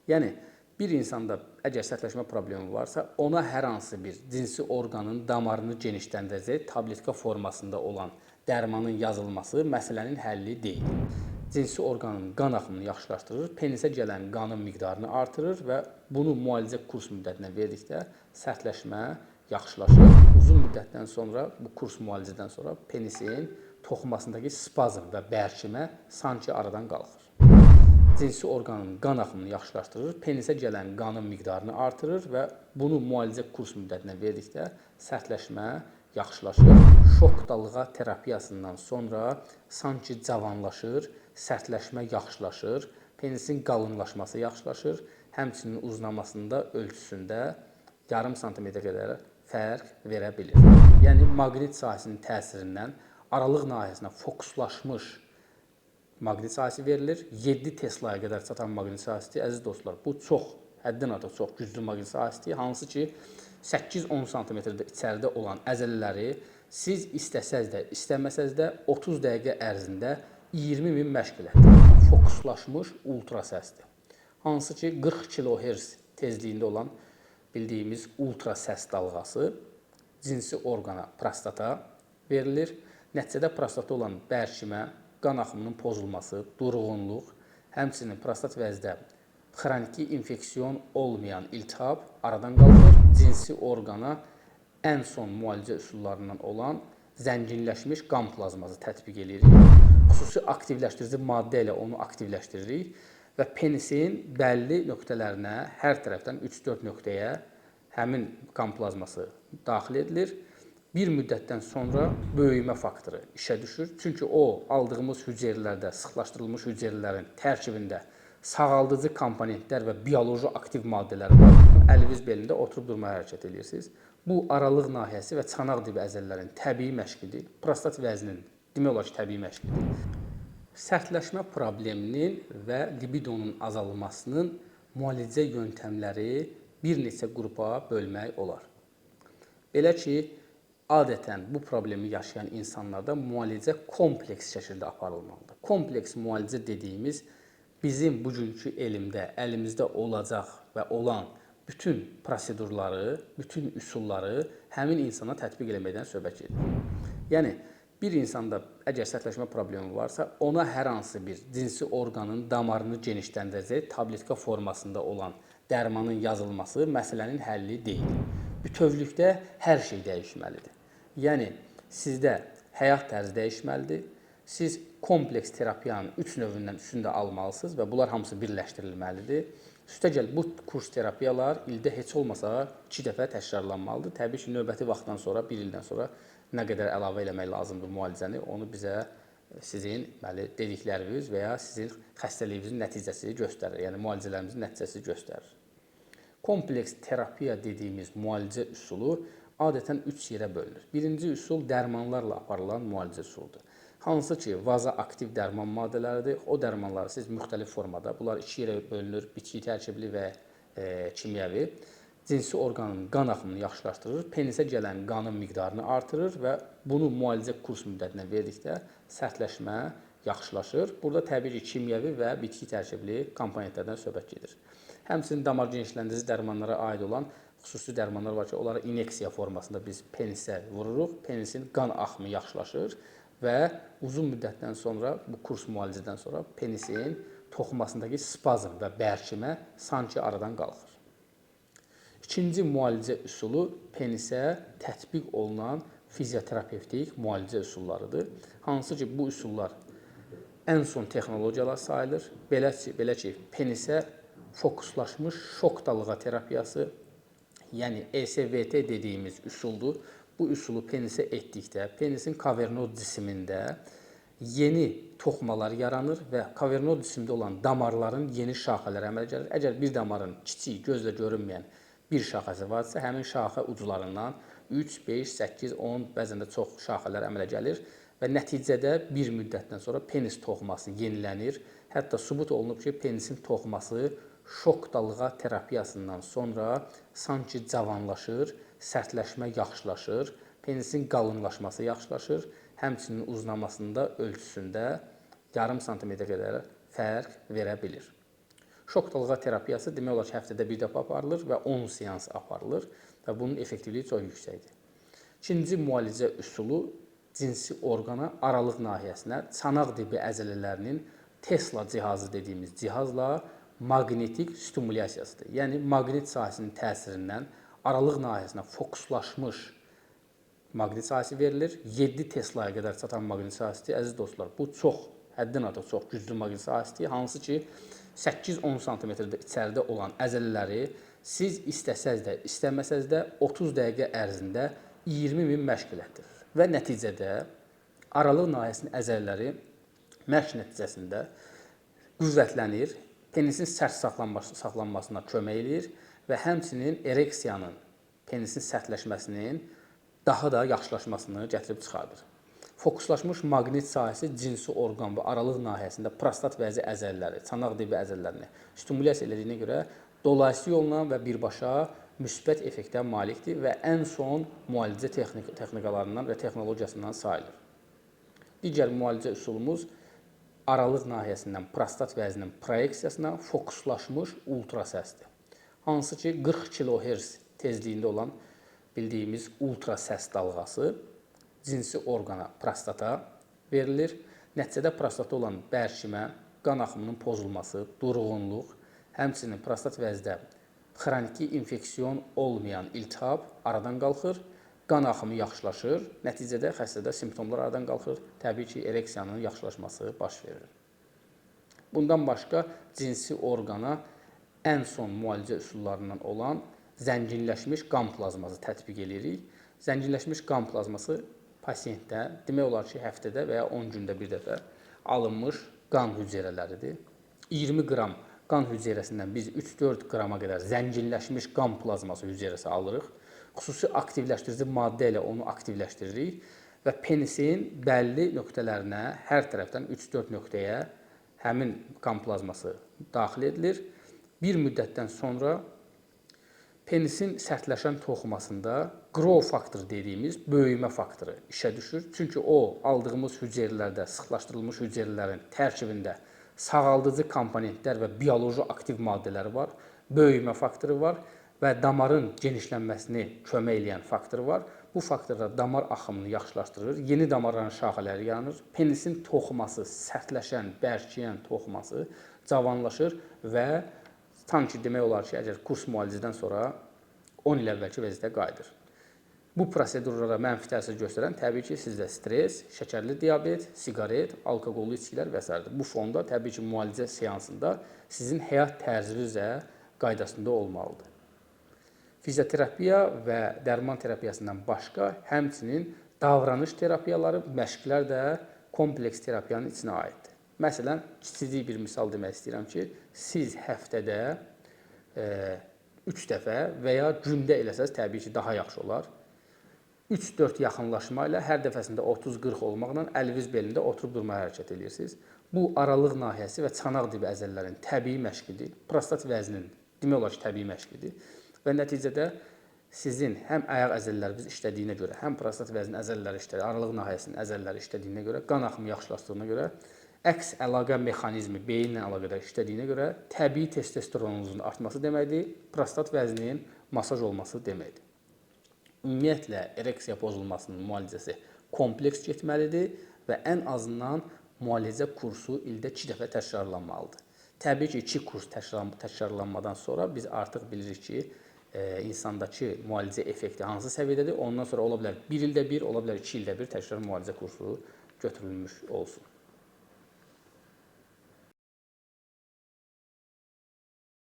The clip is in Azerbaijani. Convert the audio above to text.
Yəni, bir insanda əgər sərtləşmə problemi varsa, ona hər hansı bir cinsi orqanın damarını genişləndirəcək tabletka formasında olan dərmanın yazılması məsələnin həlli deyil. Cinsi orqanın qan axımını yaxşılaşdırır, penisə gələn qanın miqdarını artırır və bunu müalicə kurs müddətinə verdikdə sərtləşmə yaxşılaşır. Uzun müddətdən sonra, bu kurs müalicədən sonra penisin toxumasındakı spazm və bərkimə sanki aradan qalxır. Cinsi orqanın qan axımını yaxşılaşdırır, penisə gələn qanın miqdarını artırır və bunu müalicə kurs müddətinə verdikdə sərtləşmə yaxşılaşır. Şok dalğa terapiyasından sonra sanki cavanlaşır, sərtləşmə yaxşılaşır, penisin qalınlaşması yaxşılaşır, həmçinin uzunlamasında, ölçüsündə yarım santimetrə qədər fərq verə bilir. Yəni, maqnit sahəsinin təsirindən aralıq nahiyəsinə fokuslaşmış maqnit sahəsi verilir. 7 Teslaya qədər çatan maqnit sahəsidir. Əziz dostlar, bu çox, həddən artıq çox güclü maqnit sahəsidir. Hansı ki, 8-10 santimetrdə içəridə olan əzələləri siz istəsəz də, istəməsəz də 30 dəqiqə ərzində 20 min məşq elətdirir. Fokuslaşmış ultra səsdir. Hansı ki, 40 kHz tezliyində olan bildiyimiz ultra səs dalğası cinsi orqana, prostata verilir. Nəticədə prostatda olan bərkimə, qan axımının pozulması, durğunluq, həmçinin prostat vəzdə xroniki infeksiyon olmayan iltihab aradan qalxır. Cinsi orqana ən son müalicə üsullarından olan zənginləşmiş qan plazması tətbiq edirik. Xüsusi aktivləşdirici maddə ilə onu aktivləşdiririk və penisin bəlli nöqtələrinə hər tərəfdən 3-4 nöqtəyə həmin qan plazması daxil edilir. Bir müddətdən sonra böyümə faktoru işə düşür. Çünki o, aldığımız hüceyrələrdə, sıxlaşdırılmış hüceyrələrin tərkibində sağaldıcı komponentlər və bioloji aktiv maddələr var. Əliniz belində oturub durmaya hərəkət edirsiniz. Bu, aralıq nahiyəsi və çanaq dibi əzələlərin təbii məşqidir. Prostat vəzninin demək olar ki, təbii məşqidir. Sərtləşmə probleminin və libidonun azalmasının müalicə yöntəmləri bir neçə qrupa bölmək olar. Belə ki, adətən bu problemi yaşayan insanlarda müalicə kompleks şəkildə aparılmalıdır. Kompleks müalicə dediyimiz bizim bugünkü elmdə, əlimizdə olacaq və olan bütün prosedurları, bütün üsulları həmin insana tətbiq eləməkdən söhbət gedir. Yəni, bir insanda əgər sərtləşmə problemi varsa, ona hər hansı bir cinsi orqanın damarını genişləndirəcək tabletka formasında olan dərmanın yazılması məsələnin həlli deyil. Bütövlükdə hər şey dəyişməlidir. Yəni, sizdə həyat tərzi dəyişməlidir. Siz kompleks terapiyanın 3 növündən üçünü də almalısınız və bunlar hamısı birləşdirilməlidir. Üstəgəl, bu kurs terapiyalar ildə heç olmasa 2 dəfə təkrarlanmalıdır. Təbii ki, növbəti vaxtdan sonra, 1 ildən sonra nə qədər əlavə eləmək lazımdır müalicəni, onu bizə sizin dedikləriniz və ya sizin xəstəliyinizin nəticəsi göstərir. Yəni, müalicələrimizin nəticəsi göstərir. Kompleks terapiya dediyimiz müalicə üsulu adətən 3 yerə bölünür. Birinci üsul dərmanlarla aparılan müalicə üsuludur. Hansı ki, vaza aktiv dərman maddələridir. O dərmanları siz müxtəlif formada, bunlar 2 yerə bölünür, bitki tərkibli və kimyəvi. Cinsi orqanın qan axımını yaxşılaşdırır, penisə gələn qanın miqdarını artırır və bunu müalicə kurs müddətinə verdikdə sərtləşmə yaxşılaşır. Burada təbii ki, kimyəvi və bitki tərkibli komponentlərdən söhbət gedir. Həmçinin damar genişləndirici dərmanlara aid olan xüsusi dərmanlar var ki, onları ineksiya formasında biz penisə vururuq. Penisin qan axımı yaxşılaşır və uzun müddətdən sonra, bu kurs müalicədən sonra penisin toxumasındakı spazm və bərkimə sanki aradan qalxır. İkinci müalicə üsulu penisə tətbiq olunan fizioterapevtik müalicə üsullarıdır. Hansı ki, bu üsullar ən son texnologiyalar sayılır. Belə ki, penisə fokuslaşmış şok dalğa terapiyası, yəni ESVT dediyimiz üsuldur. Bu üsulu penisə etdikdə, penisin kavernod cisimində yeni toxumalar yaranır və kavernod cisimdə olan damarların yeni şaxələri əmələ gəlir. Əgər bir damarın kiçik, gözlə görünməyən bir şaxəsi varsa, həmin şaxə uclarından 3, 5, 8, 10, bəzən də çox şaxələr əmələ gəlir və nəticədə bir müddətdən sonra penis toxuması yenilənir. Hətta sübut olunub ki, penisin toxuması şok dalğa terapiyasından sonra sanki cavanlaşır, sərtləşmə yaxşılaşır, penisin qalınlaşması yaxşılaşır, həmçinin uzunlamasında, ölçüsündə yarım santimetrə qədər fərq verə bilir. Şok dalğa terapiyası demək olar ki, həftədə bir dəfə aparılır və 10 seans aparılır və bunun effektivliyi çox yüksəkdir. İkinci müalicə üsulu cinsi orqana, aralıq nahiyəsinə, çanaq dibi əzələlərinin Tesla cihazı dediyimiz cihazla maqnetik stimulyasiyasıdır. Yəni, maqnit sahəsinin təsirindən aralıq nahiyəsinə fokuslaşmış maqnit sahəsi verilir. 7 Teslaya qədər çatan maqnit sahəsidir. Əziz dostlar, bu çox, həddən artıq çox güclü maqnit sahəsidir. Hansı ki, 8-10 sm-də içəridə olan əzələləri siz istəsəz də, istəməsəz də 30 dəqiqə ərzində 20.000 məşq elətdirir. Və nəticədə aralıq nahiyəsinin əzələləri məşq nəticəsində qüvvətlənir, penisin sərt saxlanmasına kömək eləyir və həmçinin ereksiyanın, penisin sərtləşməsinin daha da yaxşılaşmasını gətirib çıxardır. Fokuslaşmış maqnit sahəsi cinsi orqan və aralıq nahiyəsində prostat vəzi əzələləri, çanaq dibi əzələlərini stimulyasiya elədiyinə görə dolayısı yolla və birbaşa müsbət effektə malikdir və ən son müalicə texnikalarından və texnologiyasından sayılır. Digər müalicə üsulumuz aralıq nahiyəsindən prostat vəzinin proyeksiyasına fokuslaşmış ultrasəsdir. Hansı ki, 40 kHz tezliyində olan bildiyimiz ultrasəs dalğası cinsi orqana, prostata verilir. Nəticədə prostatda olan bərkimə, qan axımının pozulması, durğunluq, həmçinin prostat vəzdə xroniki infeksiyon olmayan iltihab aradan qalxır, qan axımı yaxşılaşır, nəticədə xəstədə simptomlar aradan qalxır, təbii ki, ereksiyanın yaxşılaşması baş verir. Bundan başqa cinsi orqana ən son müalicə üsullarından olan zənginləşmiş qan plazması tətbiq edirik. Zənginləşmiş qan plazması pasiyentdə demək olar ki, həftədə və ya 10 gündə bir dəfə alınmış qan hüceyrələridir. 20 qram qan hüceyrəsindən biz 3-4 qrama qədər zənginləşmiş qan plazması hüceyrəsi alırıq. Xüsusi aktivləşdirici maddə ilə onu aktivləşdiririk və penisin bəlli nöqtələrinə, hər tərəfdən 3-4 nöqtəyə həmin qan plazması daxil edilir. Bir müddətdən sonra penisin sərtləşən toxumasında growth faktoru dediyimiz böyümə faktoru işə düşür. Çünki o, aldığımız hüceyrələrdə, sıxlaşdırılmış hüceyrələrin tərkibində sağaldıcı komponentlər və bioloji aktiv maddələri var, böyümə faktoru var və damarın genişlənməsini kömək edən faktor var. Bu faktorlar damar axımını yaxşılaşdırır, yeni damarların şaxələri yaranır, penisin toxuması, sərtləşən, bərkiyən toxuması cavanlaşır və tam ki, demək olar ki, əgər kurs müalicədən sonra 10 il əvvəlki vəziyyətə qayıdır. Bu prosedurlara mənfi təsir göstərən təbii ki, sizdə stres, şəkərli diabet, siqaret, alkoqollu içkilər və s. Bu fonda təbii ki, müalicə seansında sizin həyat tərziniz də qaydasında olmalıdır. Fizioterapiya və dərman terapiyasından başqa, həmçinin davranış terapiyaları, məşqlər də kompleks terapiyanın içinə aiddir. Məsələn, kiçicik bir misal demək istəyirəm ki, siz həftədə 3 dəfə və ya gündə eləsəz təbii ki, daha yaxşı olar. 3-4 yaxınlaşma ilə hər dəfəsində 30-40 olmaqla əliniz belində oturub durmaya hərəkət edirsiniz. Bu, aralıq nahiyəsi və çanaq dibi əzələlərin təbii məşqidir. Prostat vəzninin demək olar ki, təbii məşqidir. Və nəticədə sizin həm ayaq əzələləriniz işlədiyinə görə, həm prostat vəznin əzələləri işlədiyinə, aralıq nahiyəsinin əzələləri işlədiyinə görə, qan axımı yaxşılaşdığına görə, əks əlaqə mexanizmi beyinlə əlaqədar işlədiyinə görə təbii testosteronunuzun artması deməkdir, prostat vəzninin masaj olması deməkdir. Ümumiyyətlə, ereksiya pozulmasının müalicəsi kompleks getməlidir və ən azından müalicə kursu ildə 2 dəfə təkrarlanmalıdır. Təbii ki, 2 kurs təkrarlanmadan sonra biz artıq bilirik ki, insandakı müalicə effekti hansı səviyyədədir. Ondan sonra ola bilər 1 ildə bir, ola bilər 2 ildə bir təkrar müalicə kursu götürülmüş olsun.